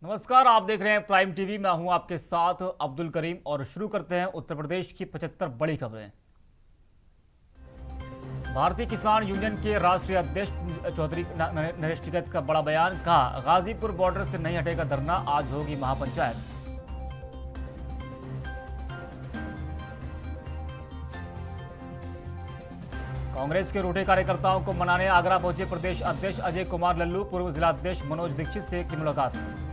नमस्कार, आप देख रहे हैं प्राइम टीवी। मैं हूं आपके साथ अब्दुल करीम और शुरू करते हैं उत्तर प्रदेश की 75 बड़ी खबरें। भारतीय किसान यूनियन के राष्ट्रीय अध्यक्ष चौधरी नरेश टिकैत का बड़ा बयान। कहा, गाजीपुर बॉर्डर से नहीं हटेगा धरना, आज होगी महापंचायत। कांग्रेस के रूठे कार्यकर्ताओं को मनाने आगरा पहुंचे प्रदेश अध्यक्ष अजय कुमार लल्लू। पूर्व जिलाध्यक्ष मनोज दीक्षित से की मुलाकात।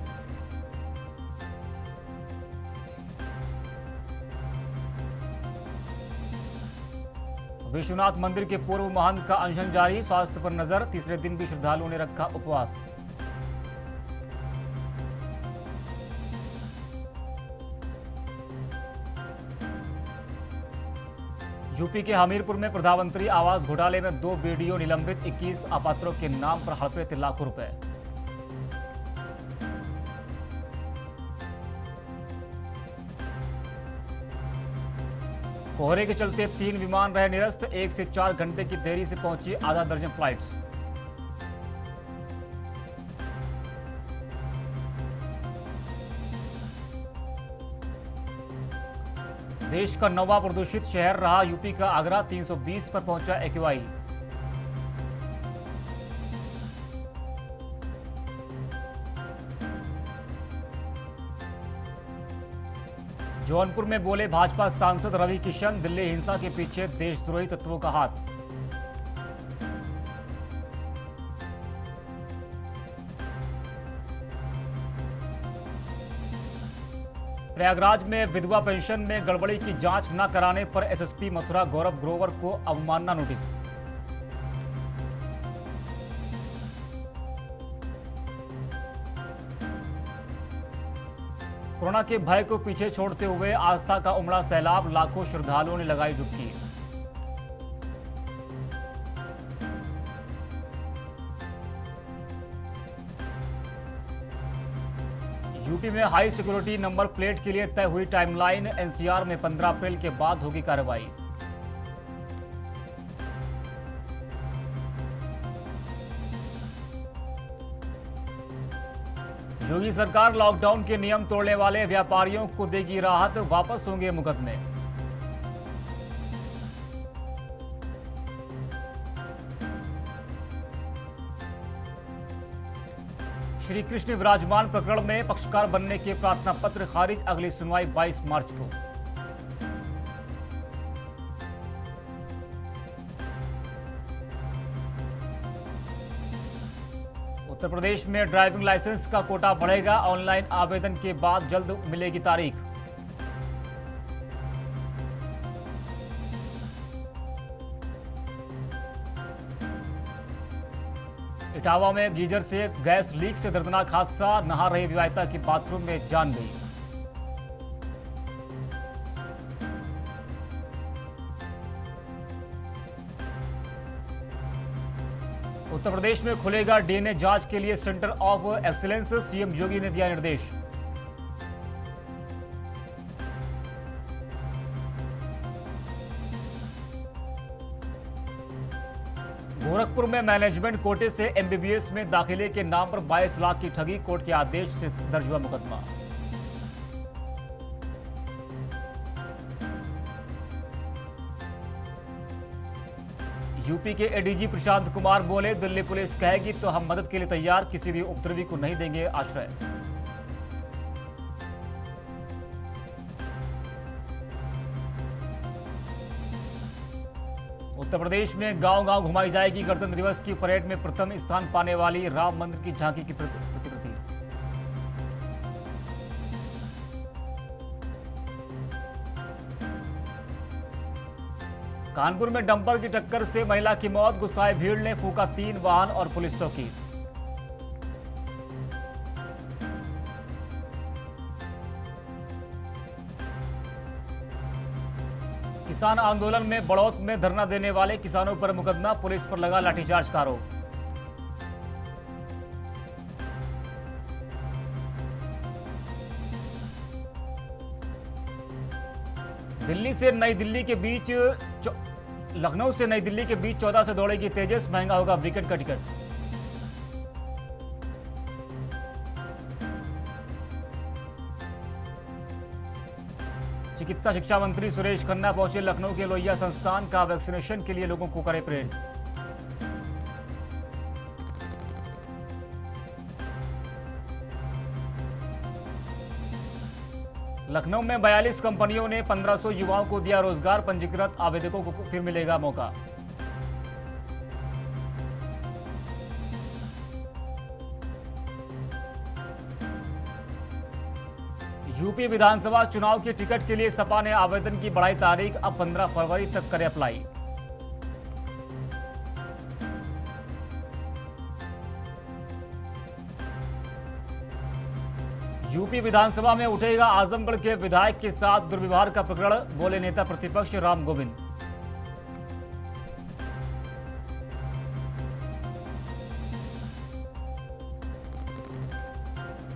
विश्वनाथ मंदिर के पूर्व महंत का अनशन जारी, स्वास्थ्य पर नजर। तीसरे दिन भी श्रद्धालुओं ने रखा उपवास। यूपी के हमीरपुर में प्रधानमंत्री आवास घोटाले में 2 बीडीओ निलंबित, 21 अपात्रों के नाम पर हड़पे थे लाखों रुपए। कोहरे के चलते 3 विमान रहे निरस्त, 1 से 4 घंटे की देरी से पहुंची आधा दर्जन फ्लाइट्स। देश का 9वां प्रदूषित शहर रहा यूपी का आगरा, 320 पर पहुंचा एक्यूआई। जौनपुर में बोले भाजपा सांसद रवि किशन, दिल्ली हिंसा के पीछे देशद्रोही तत्वों का हाथ। प्रयागराज में विधवा पेंशन में गड़बड़ी की जांच न कराने पर एसएसपी मथुरा गौरव ग्रोवर को अवमानना नोटिस। कोरोना के भय को पीछे छोड़ते हुए आस्था का उमड़ा सैलाब, लाखों श्रद्धालुओं ने लगाई डुबकी। यूपी में हाई सिक्योरिटी नंबर प्लेट के लिए तय हुई टाइमलाइन, एनसीआर में 15 अप्रैल के बाद होगी कार्रवाई। योगी सरकार लॉकडाउन के नियम तोड़ने वाले व्यापारियों को देगी राहत, वापस होंगे मुकदमे। श्री कृष्ण विराजमान प्रकरण में पक्षकार बनने के प्रार्थना पत्र खारिज, अगली सुनवाई 22 मार्च को। उत्तर प्रदेश में ड्राइविंग लाइसेंस का कोटा बढ़ेगा, ऑनलाइन आवेदन के बाद जल्द मिलेगी तारीख। इटावा में गीजर से गैस लीक से दर्दनाक हादसा, नहा रही विवाहिता की बाथरूम में जान गई। उत्तर प्रदेश में खुलेगा डीएनए जांच के लिए सेंटर ऑफ एक्सीलेंस, सीएम योगी ने दिया निर्देश। गोरखपुर में मैनेजमेंट कोटे से एमबीबीएस में दाखिले के नाम पर 22 लाख की ठगी, कोर्ट के आदेश से दर्ज हुआ मुकदमा। यूपी के एडीजी प्रशांत कुमार बोले, दिल्ली पुलिस कहेगी तो हम मदद के लिए तैयार, किसी भी उपद्रवी को नहीं देंगे आश्रय। उत्तर प्रदेश में गांव-गांव घुमाई जाएगी गणतंत्र दिवस की परेड में प्रथम स्थान पाने वाली राम मंदिर की झांकी की प्रतिकृति। कानपुर में डंपर की टक्कर से महिला की मौत, गुस्साए भीड़ ने फूका 3 वाहन और पुलिस चौकी। किसान आंदोलन में बड़ौत में धरना देने वाले किसानों पर मुकदमा, पुलिस पर लगा लाठीचार्ज का आरोप। दिल्ली से नई दिल्ली के बीच लखनऊ से नई दिल्ली के बीच 14 से दौड़ेगी तेजस, महंगा होगा वीकेंड का टिकट। चिकित्सा शिक्षा मंत्री सुरेश खन्ना पहुंचे लखनऊ के लोहिया संस्थान का वैक्सीनेशन के लिए लोगों को करे प्रेरित। लखनऊ में 42 कंपनियों ने 1500 युवाओं को दिया रोजगार, पंजीकृत आवेदकों को फिर मिलेगा मौका। यूपी विधानसभा चुनाव के टिकट के लिए सपा ने आवेदन की बढ़ाई तारीख, अब 15 फरवरी तक करे अप्लाई। यूपी विधानसभा में उठेगा आजमगढ़ के विधायक के साथ दुर्व्यवहार का प्रकरण, बोले नेता प्रतिपक्ष राम गोविंद।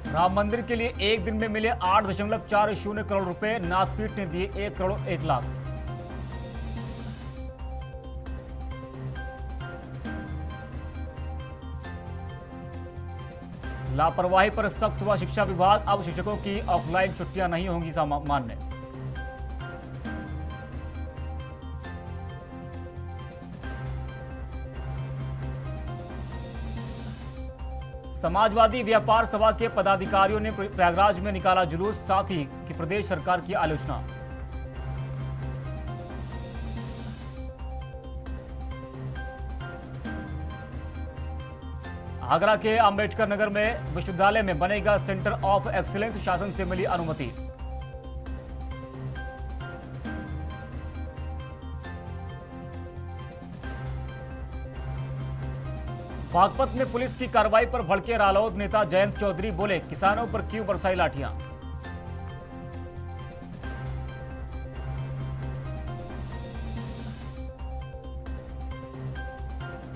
राम मंदिर के लिए एक दिन में मिले 8.40 करोड़ रुपए, नाथपीठ ने दिए 1 करोड़ 1 लाख। लापरवाही पर सख्त हुआ शिक्षा विभाग, अब शिक्षकों की ऑफलाइन छुट्टियां नहीं होंगी सामान्य। समाजवादी व्यापार सभा के पदाधिकारियों ने प्रयागराज में निकाला जुलूस, साथ ही की प्रदेश सरकार की आलोचना। आगरा के अंबेडकर नगर में विश्वविद्यालय में बनेगा सेंटर ऑफ एक्सीलेंस, शासन से मिली अनुमति। बागपत में पुलिस की कार्रवाई पर भड़के रालोद नेता जयंत चौधरी, बोले किसानों पर क्यों बरसाई लाठियां।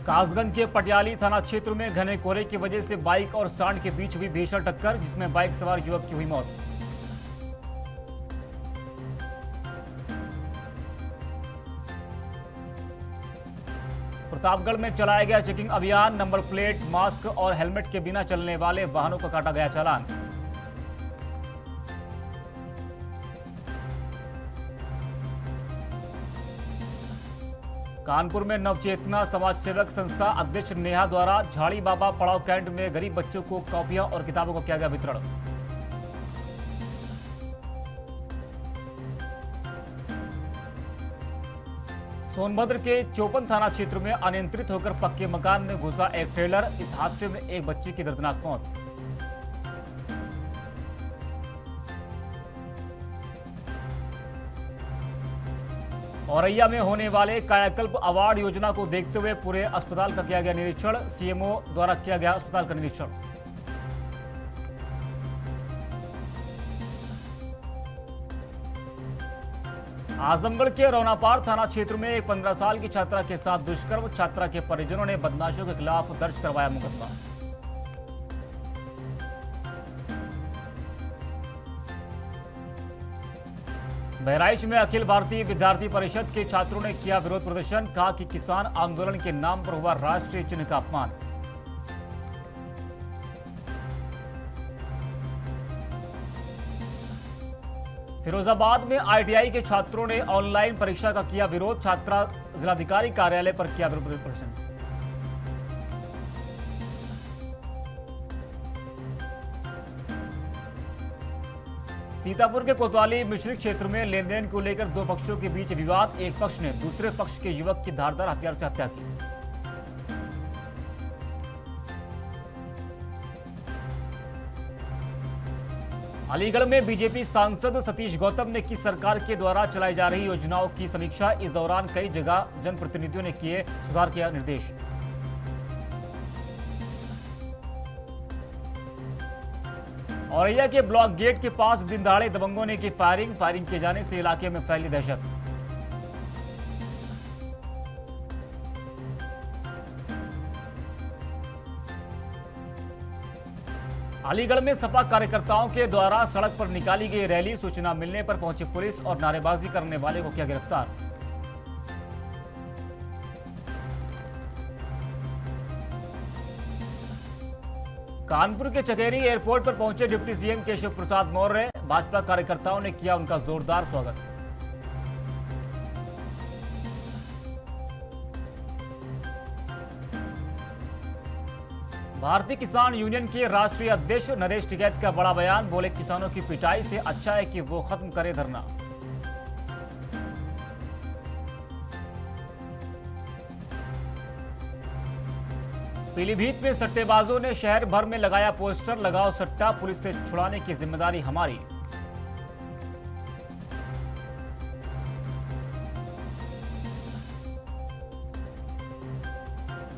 कासगंज के पटियाली थाना क्षेत्र में घने कोहरे की वजह से बाइक और सांड के बीच हुई भीषण टक्कर, जिसमें बाइक सवार युवक की हुई मौत। प्रतापगढ़ में चलाया गया चेकिंग अभियान, नंबर प्लेट, मास्क और हेलमेट के बिना चलने वाले वाहनों का काटा गया चालान। कानपुर में नवचेतना समाज सेवक संस्था अध्यक्ष नेहा द्वारा झाड़ी बाबा पड़ाव कैंट में गरीब बच्चों को कॉपियां और किताबों का किया गया वितरण। सोनभद्र के चौपन थाना क्षेत्र में अनियंत्रित होकर पक्के मकान में घुसा एक ट्रेलर, इस हादसे में एक बच्चे की दर्दनाक मौत। औरैया में होने वाले कायाकल्प अवार्ड योजना को देखते हुए पूरे अस्पताल का किया गया निरीक्षण, सीएमओ द्वारा किया गया अस्पताल का निरीक्षण। आजमगढ़ के रौनापार थाना क्षेत्र में एक 15 साल की छात्रा के साथ दुष्कर्म, छात्रा के परिजनों ने बदमाशों के खिलाफ दर्ज करवाया मुकदमा। बहराइच में अखिल भारतीय विद्यार्थी परिषद के छात्रों ने किया विरोध प्रदर्शन, कहा कि किसान आंदोलन के नाम पर हुआ राष्ट्रीय चिन्ह का अपमान। फिरोजाबाद में आईटीआई के छात्रों ने ऑनलाइन परीक्षा का किया विरोध, छात्रा जिलाधिकारी कार्यालय पर किया विरोध प्रदर्शन। सीतापुर के कोतवाली मिश्रित क्षेत्र में लेन देन को लेकर दो पक्षों के बीच विवाद, एक पक्ष ने दूसरे पक्ष के युवक की धारदार हथियार से हत्या की। अलीगढ़ में बीजेपी सांसद सतीश गौतम ने की सरकार के द्वारा चलाई जा रही योजनाओं की समीक्षा, इस दौरान कई जगह जनप्रतिनिधियों ने किए सुधार के निर्देश। औरैया के ब्लॉक गेट के पास दिन दहाड़े दबंगों ने की फायरिंग किए जाने से इलाके में फैली दहशत। अलीगढ़ में सपा कार्यकर्ताओं के द्वारा सड़क पर निकाली गई रैली, सूचना मिलने पर पहुंची पुलिस और नारेबाजी करने वाले को किया गिरफ्तार। कानपुर के चकेरी एयरपोर्ट पर पहुंचे डिप्टी सीएम केशव प्रसाद मौर्य, भाजपा कार्यकर्ताओं ने किया उनका जोरदार स्वागत। भारतीय किसान यूनियन के राष्ट्रीय अध्यक्ष नरेश टिकैत का बड़ा बयान, बोले किसानों की पिटाई से अच्छा है कि वो खत्म करे धरना। पीलीभीत में सट्टेबाजों ने शहर भर में लगाया पोस्टर, लगाओ सट्टा, पुलिस से छुड़ाने की जिम्मेदारी हमारी।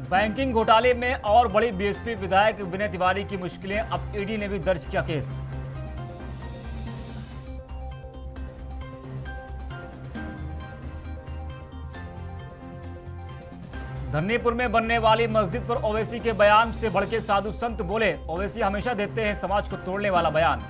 बैंकिंग घोटाले में और बड़ी बीएसपी विधायक विनय तिवारी की मुश्किलें, अब ईडी ने भी दर्ज किया केस। धन्नीपुर में बनने वाली मस्जिद पर ओवैसी के बयान से भड़के साधु संत, बोले ओवैसी हमेशा देते हैं समाज को तोड़ने वाला बयान।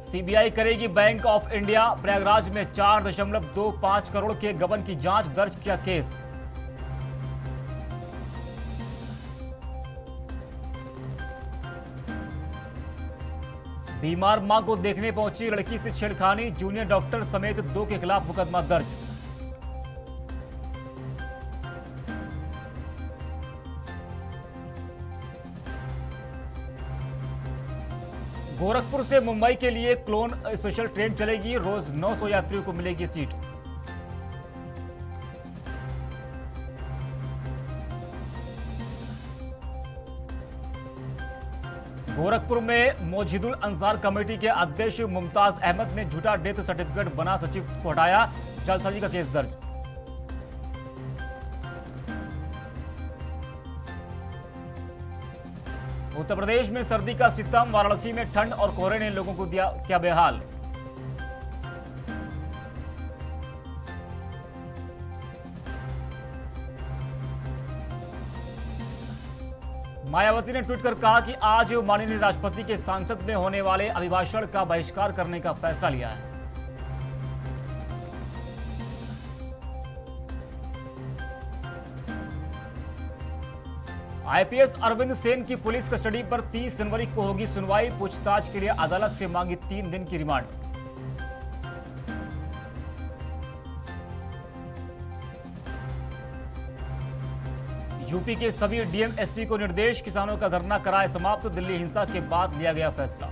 सीबीआई करेगी बैंक ऑफ इंडिया, प्रयागराज में 4.25 करोड़ के गबन की जांच, दर्ज किया केस। बीमार मां को देखने पहुंची लड़की से छेड़खानी, जूनियर डॉक्टर समेत 2 के खिलाफ मुकदमा दर्ज। गोरखपुर से मुंबई के लिए क्लोन स्पेशल ट्रेन चलेगी, रोज 900 यात्रियों को मिलेगी सीट। गोरखपुर में मोजिदुल अंसार कमेटी के अध्यक्ष मुमताज अहमद ने झूठा डेथ सर्टिफिकेट बना सचिव को हटाया, जालसाजी का केस दर्ज। उत्तर प्रदेश में सर्दी का सितम, वाराणसी में ठंड और कोहरे ने लोगों को किया बेहाल। मायावती ने ट्वीट कर कहा कि आज माननीय राष्ट्रपति के संसद में होने वाले अभिभाषण का बहिष्कार करने का फैसला लिया है। आईपीएस अरविंद सेन की पुलिस कस्टडी पर 30 जनवरी को होगी सुनवाई, पूछताछ के लिए अदालत से मांगी 3 दिन की रिमांड। यूपी के सभी डीएम एसपी को निर्देश, किसानों का धरना कराए समाप्त, दिल्ली हिंसा के बाद लिया गया फैसला।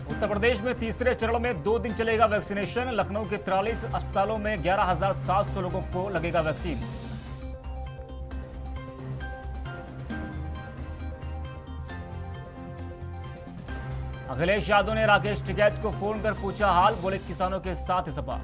उत्तर प्रदेश में तीसरे चरण में 2 दिन चलेगा वैक्सीनेशन, लखनऊ के 43 अस्पतालों में 11,700 लोगों को लगेगा वैक्सीन। अखिलेश यादव ने राकेश टिकैत को फोन कर पूछा हाल, बोले किसानों के साथ है सपा।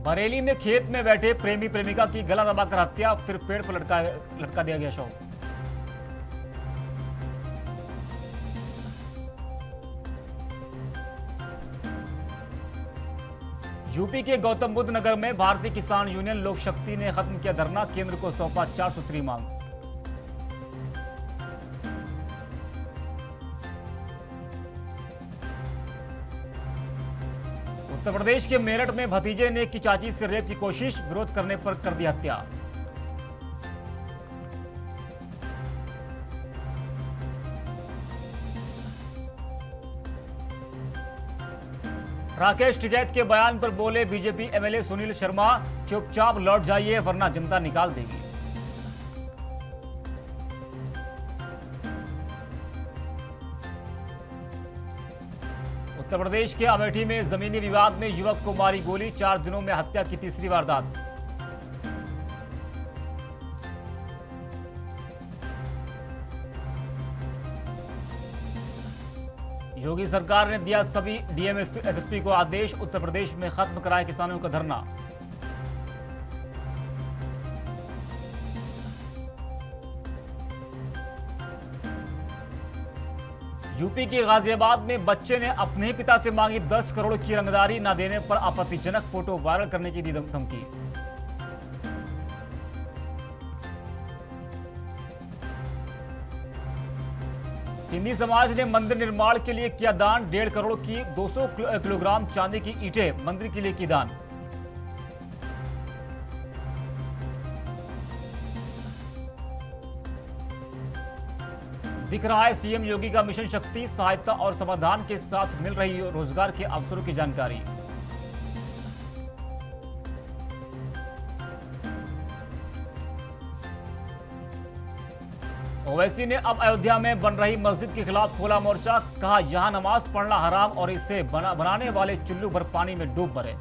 बरेली में खेत में बैठे प्रेमी प्रेमिका की गला दबाकर हत्या, फिर पेड़ पर लटका दिया गया शव। यूपी के गौतम बुद्ध नगर में भारतीय किसान यूनियन लोक शक्ति ने खत्म किया धरना, केंद्र को सौंपा 4 सूत्री मांग। उत्तर प्रदेश के मेरठ में भतीजे ने की चाची से रेप की कोशिश, विरोध करने पर कर दी हत्या। राकेश टिकैत के बयान पर बोले बीजेपी एमएलए सुनील शर्मा, चुपचाप लौट जाइए वरना जनता निकाल देगी। उत्तर प्रदेश के अमेठी में जमीनी विवाद में युवक को मारी गोली, 4 दिनों में हत्या की तीसरी वारदात। योगी सरकार ने दिया सभी डीएम एसएसपी को आदेश, उत्तर प्रदेश में खत्म कराए किसानों का धरना। यूपी के गाजियाबाद में बच्चे ने अपने ही पिता से मांगी 10 करोड़ की रंगदारी, न देने पर आपत्तिजनक फोटो वायरल करने की दी धमकी। सिंधी समाज ने मंदिर निर्माण के लिए किया दान। 1.5 करोड़ की 200 किलोग्राम चांदी की ईंटें मंदिर के लिए की दान। दिख रहा है सीएम योगी का मिशन शक्ति। सहायता और समाधान के साथ मिल रही रोजगार के अवसरों की जानकारी। ओवैसी ने अब अयोध्या में बन रही मस्जिद के खिलाफ खोला मोर्चा। कहा यहां नमाज पढ़ना हराम और इसे बनाने वाले चुल्लू भर पानी में डूब मरे।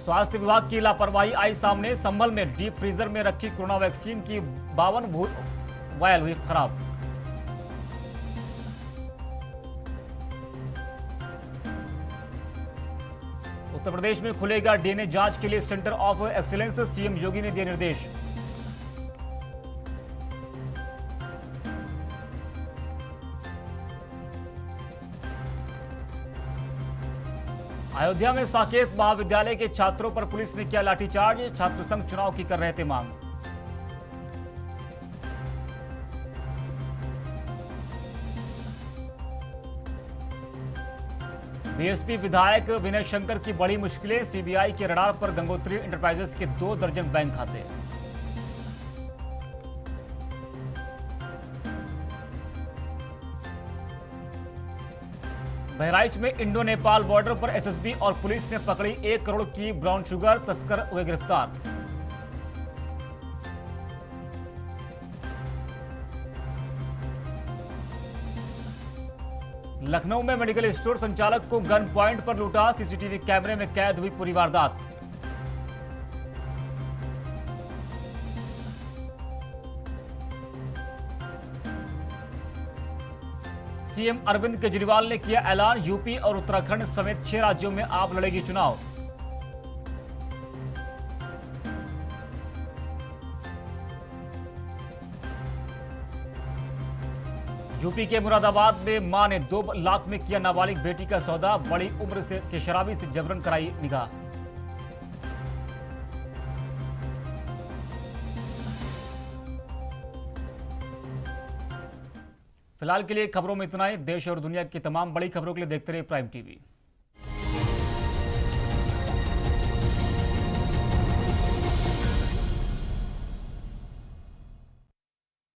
स्वास्थ्य विभाग की लापरवाही आई सामने। संभल में डीप फ्रीजर में रखी कोरोना वैक्सीन की 52 वायल हुई खराब। उत्तर प्रदेश में खुलेगा डीएनए जांच के लिए सेंटर ऑफ एक्सीलेंस। सीएम योगी ने दिए निर्देश। अयोध्या में साकेत महाविद्यालय के छात्रों पर पुलिस ने किया लाठीचार्ज। छात्र संघ चुनाव की कर रहे थे मांग। बीएसपी विधायक विनय शंकर की बड़ी मुश्किलें। सीबीआई के रडार पर गंगोत्री इंटरप्राइजेस के 2 दर्जन बैंक खाते। बहराइच में इंडो नेपाल बॉर्डर पर एसएसबी और पुलिस ने पकड़ी 1 करोड़ की ब्राउन शुगर। तस्कर हुए गिरफ्तार। लखनऊ में मेडिकल स्टोर संचालक को गन पॉइंट पर लूटा। सीसीटीवी कैमरे में कैद हुई पूरी वारदात। सीएम अरविंद केजरीवाल ने किया ऐलान। यूपी और उत्तराखंड समेत 6 राज्यों में आप लड़ेगी चुनाव। यूपी के मुरादाबाद में मां ने 2 लाख में किया नाबालिग बेटी का सौदा। बड़ी उम्र के शराबी से जबरन कराई निकाह। फिलहाल के लिए खबरों में इतना ही। देश और दुनिया की तमाम बड़ी खबरों के लिए देखते रहिए प्राइम टीवी।